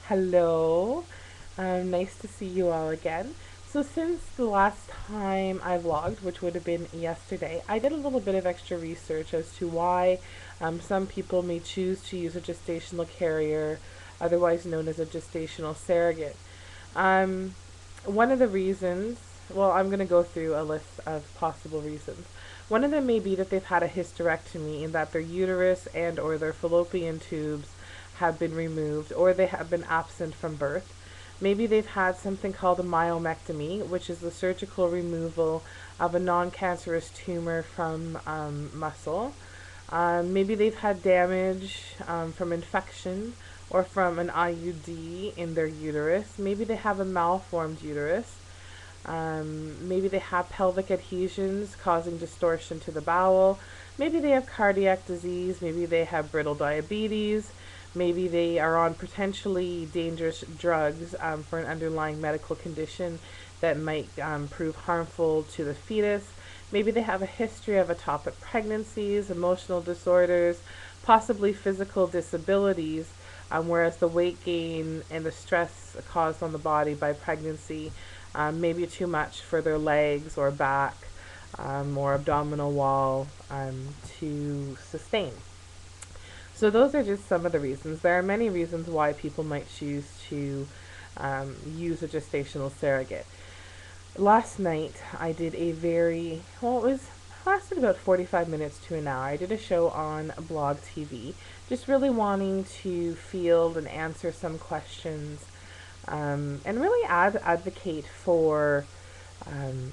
Hello. Nice to see you all again. So since the last time I vlogged, which would have been yesterday, I did a little bit of extra research as to why some people may choose to use a gestational carrier, otherwise known as a gestational surrogate. Um, One of the reasons, well, I'm going to go through a list of possible reasons. One of them may be that they've had a hysterectomy and that their uterus and or their fallopian tubes have been removed or they have been absent from birth. Maybe they've had something called a myomectomy, which is the surgical removal of a non-cancerous tumor from muscle. Maybe they've had damage from infection or from an IUD in their uterus. Maybe they have a malformed uterus. Maybe they have pelvic adhesions causing distortion to the bowel. Maybe they have cardiac disease. Maybe they have brittle diabetes. Maybe they are on potentially dangerous drugs for an underlying medical condition that might prove harmful to the fetus. Maybe they have a history of ectopic pregnancies, emotional disorders, possibly physical disabilities, whereas the weight gain and the stress caused on the body by pregnancy may be too much for their legs or back or abdominal wall to sustain. So those are just some of the reasons. There are many reasons why people might choose to use a gestational surrogate. Last night I did a it was lasted about 45 minutes to an hour. I did a show on BlogTV, just really wanting to field and answer some questions and really advocate for um,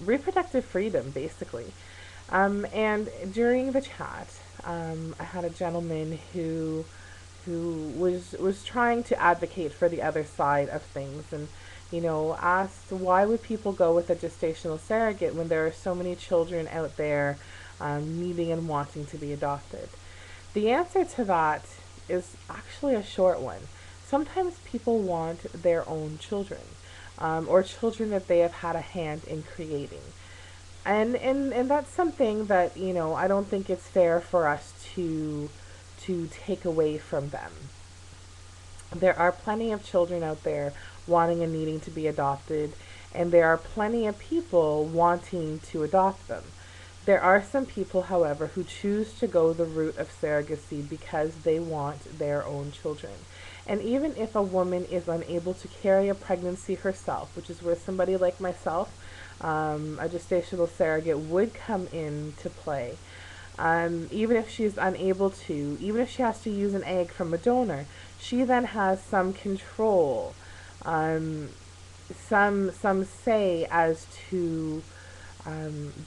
reproductive freedom, basically. And during the chat, I had a gentleman who was trying to advocate for the other side of things, and asked why would people go with a gestational surrogate when there are so many children out there needing and wanting to be adopted. The answer to that is actually a short one. Sometimes people want their own children, or children that they have had a hand in creating. And that's something that, I don't think it's fair for us to take away from them. There are plenty of children out there wanting and needing to be adopted, and there are plenty of people wanting to adopt them. There are some people, however, who choose to go the route of surrogacy because they want their own children. And even if a woman is unable to carry a pregnancy herself, which is where somebody like myself, a gestational surrogate, would come into play. Even if she's unable to, even if she has to use an egg from a donor, she then has some control, um, some say as to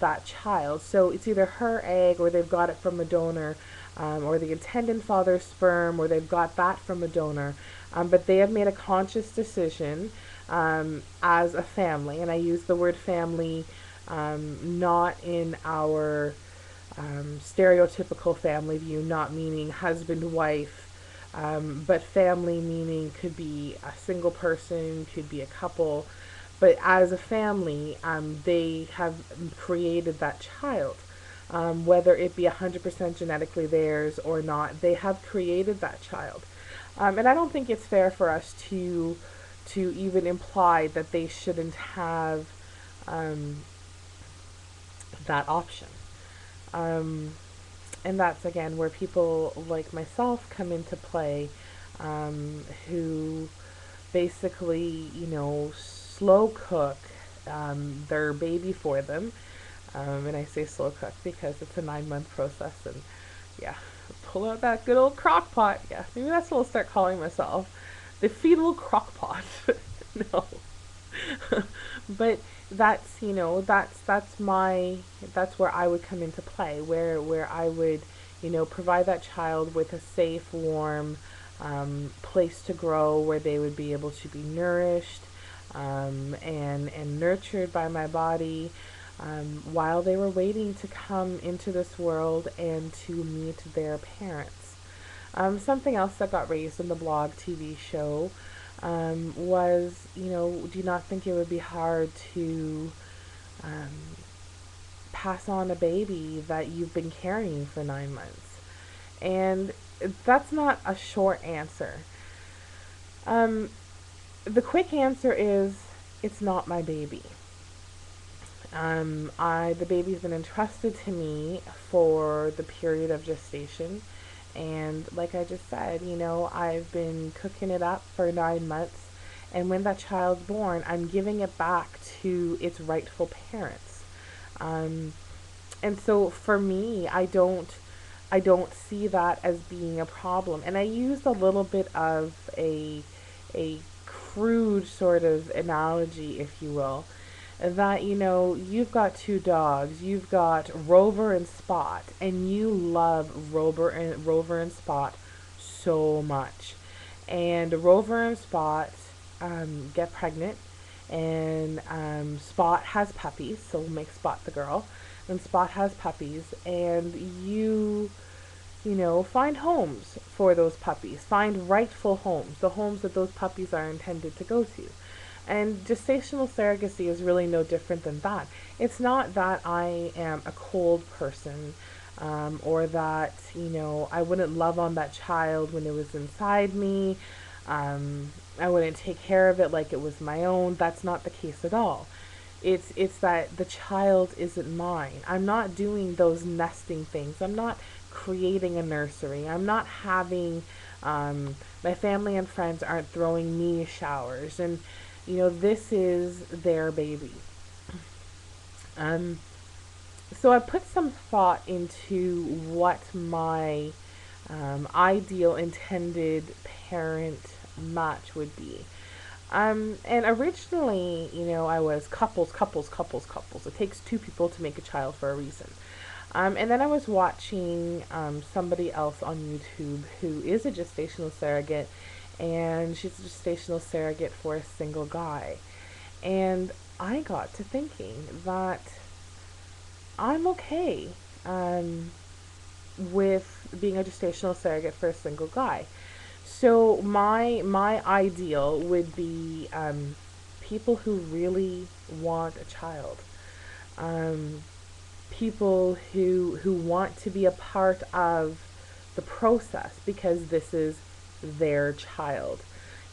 that child. So it's either her egg, or they've got it from a donor, or the intended father's sperm, or they've got that from a donor. But they have made a conscious decision as a family, and I use the word family not in our stereotypical family view, not meaning husband, wife, but family meaning could be a single person, could be a couple. But as a family, they have created that child. Whether it be 100% genetically theirs or not, they have created that child. And I don't think it's fair for us to even imply that they shouldn't have um, that option. Um, and that's again where people like myself come into play, who basically, slow cook their baby for them. And I say slow cook because it's a 9-month process, and yeah, pull out that good old crock pot. Yeah, maybe that's what I'll start calling myself, the fetal crock pot. No. But that's where I would come into play, where I would provide that child with a safe, warm place to grow, where they would be able to be nourished and nurtured by my body, while they were waiting to come into this world and to meet their parents. Something else that got raised in the BlogTV show was, do you not think it would be hard to um, pass on a baby that you've been carrying for 9 months? And that's not a short answer. Um, the quick answer is it's not my baby. The baby's been entrusted to me for the period of gestation, and like I just said, I've been cooking it up for 9 months, and when that child's born, I'm giving it back to its rightful parents. Um, and so for me, I don't see that as being a problem. And I used a little bit of a crude sort of analogy, if you will, that you've got two dogs, you've got Rover and Spot, and you love Rover and Spot so much. And Rover and Spot get pregnant, and Spot has puppies, so we'll make Spot the girl, and Spot has puppies, and find homes for those puppies, find rightful homes, the homes that those puppies are intended to go to. And gestational surrogacy is really no different than that. It's not that I am a cold person, or that, I wouldn't love on that child when it was inside me. I wouldn't take care of it like it was my own. That's not the case at all. It's that the child isn't mine. I'm not doing those nesting things. I'm not creating a nursery. I'm not having my family and friends aren't throwing me showers, and this is their baby. Um, so I put some thought into what my ideal intended parent match would be. And originally, I was couples, couples, couples, couples. It takes two people to make a child for a reason. And then I was watching somebody else on YouTube who is a gestational surrogate, and she's a gestational surrogate for a single guy. And I got to thinking that I'm okay with being a gestational surrogate for a single guy. So my ideal would be people who really want a child, um, people who want to be a part of the process because this is their child.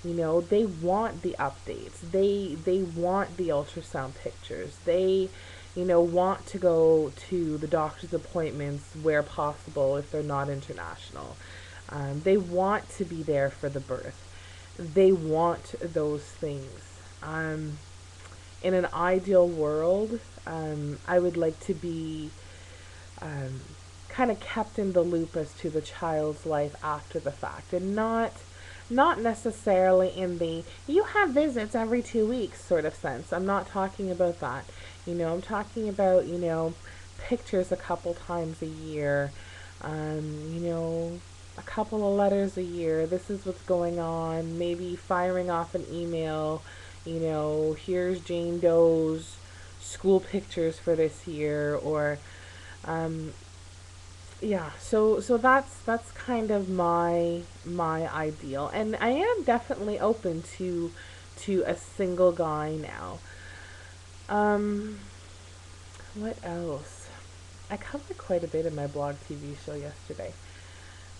They want the updates. They want the ultrasound pictures. They want to go to the doctor's appointments where possible if they're not international. They want to be there for the birth. They want those things. In an ideal world, I would like to be kind of kept in the loop as to the child's life after the fact, and not necessarily in the you have visits every 2 weeks sort of sense. I'm not talking about that. I'm talking about pictures a couple times a year. A couple of letters a year. This is what's going on. Maybe firing off an email. Here's Jane Doe's school pictures for this year, or um, yeah. So that's kind of my ideal, and I am definitely open to a single guy now. Um, what else? I covered quite a bit in my blog TV show yesterday.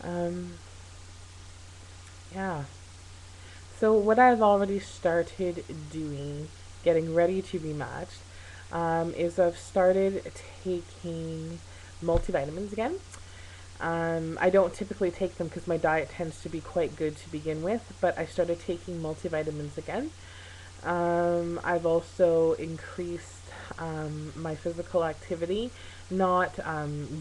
Um, yeah. So what I've already started doing, getting ready to be matched, is I've started taking multivitamins again. I don't typically take them because my diet tends to be quite good to begin with, but I started taking multivitamins again. I've also increased my physical activity, not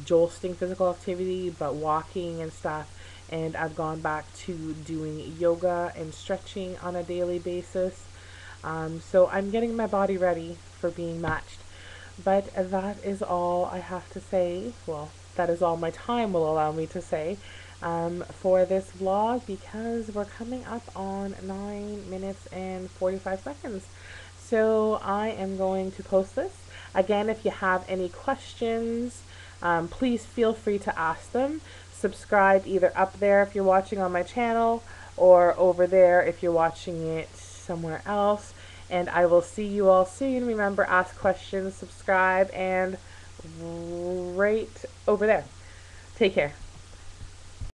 jolting physical activity, but walking and stuff. And I've gone back to doing yoga and stretching on a daily basis. So I'm getting my body ready for being matched. But that is all I have to say. Well, that is all my time will allow me to say for this vlog, because we're coming up on 9 minutes and 45 seconds. So I am going to post this. Again, if you have any questions, please feel free to ask them. Subscribe either up there if you're watching on my channel, or over there if you're watching it somewhere else. And I will see you all soon. Remember, ask questions, subscribe, and right over there. Take care.